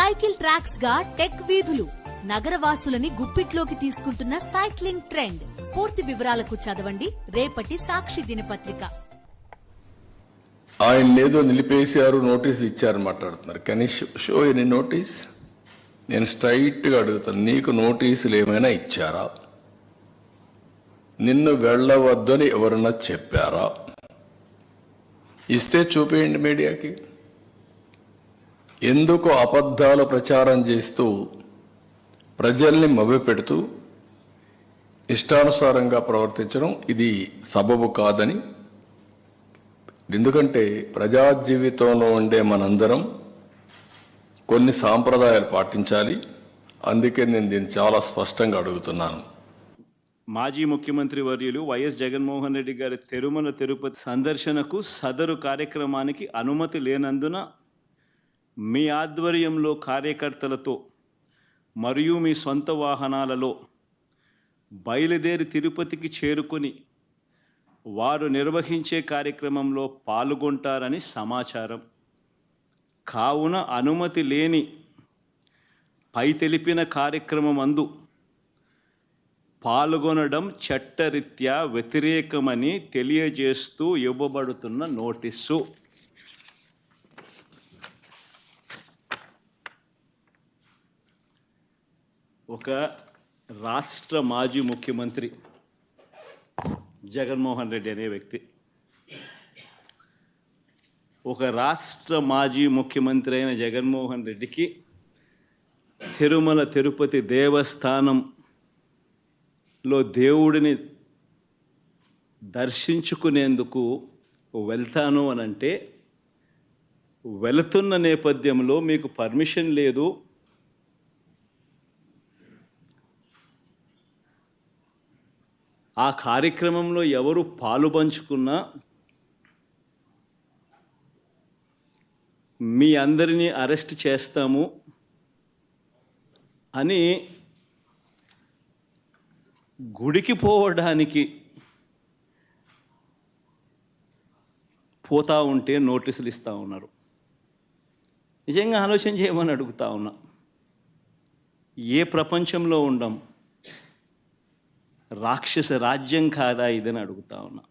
Cycle tracks గా tech వీధులు నగరవాసులని గుప్పిట్లోకి తీసుకుంటున్న సైక్లింగ్ ట్రెండ్. పూర్తి వివరాలకు చదవండి రేపటి సాక్షి దినపత్రిక. ఆయన ఏదో నిలిపేశారు, నోటీస్ ఇచ్చారు మాట్లాడుతున్నారు. కానీ షో ఎనీ నోటీస్? నేను స్ట్రైట్ గా అడుగుతాను, నీకు నోటీసులు ఏమైనా ఇచ్చారా? నిన్ను వెళ్ళవద్దని ఎవరన్నా చెప్పారా? ఇస్తే చూపేయండి మీడియాకి. ఎందుకు అబద్ధాలు ప్రచారం చేస్తూ ప్రజల్ని మభ్యపెడుతూ ఇష్టానుసారంగా ప్రవర్తించడం ఇది సబబు కాదని. ఎందుకంటే ప్రజా జీవితంలో ఉండే మనందరం కొన్ని సాంప్రదాయాలు పాటించాలి. అందుకే నేను దీన్ని చాలా స్పష్టంగా అడుగుతున్నాను. మాజీ ముఖ్యమంత్రి వర్యులు వైఎస్ జగన్మోహన్ రెడ్డి గారి తిరుమల తిరుపతి సందర్శనకు సదరు కార్యక్రమానికి అనుమతి లేనందున మీ ఆధ్వర్యంలో కార్యకర్తలతో మరియు మీ సొంత వాహనాలలో బయలుదేరి తిరుపతికి చేరుకుని వారు నిర్వహించే కార్యక్రమంలో పాల్గొంటారని సమాచారం. కావున అనుమతి లేని పై తెలిపిన కార్యక్రమమందు పాల్గొనడం చట్టరీత్యా వ్యతిరేకమని తెలియజేస్తూ ఇవ్వబడుతున్న నోటీసు. ఒక రాష్ట్ర మాజీ ముఖ్యమంత్రి జగన్మోహన్ రెడ్డి అనే వ్యక్తి, ఒక రాష్ట్ర మాజీ ముఖ్యమంత్రి అయిన జగన్మోహన్ రెడ్డికి తిరుమల తిరుపతి దేవస్థానంలో దేవుడిని దర్శించుకునేందుకు వెళ్తాను అనంటే, వెళుతున్న నేపథ్యంలో మీకు పర్మిషన్ లేదు, ఆ కార్యక్రమంలో ఎవరు పాలు పంచుకున్నా మీ అందరినీ అరెస్ట్ చేస్తాము అని గుడికి పోవడానికి పోతా ఉంటే నోటీసులు ఇస్తూ ఉన్నారు. నిజంగా ఆలోచన చేయమని అడుగుతా ఉన్నా. ఏ ప్రపంచంలో ఉండం? రాక్షస రాజ్యం కాదా ఇదని అడుగుతా ఉన్నా.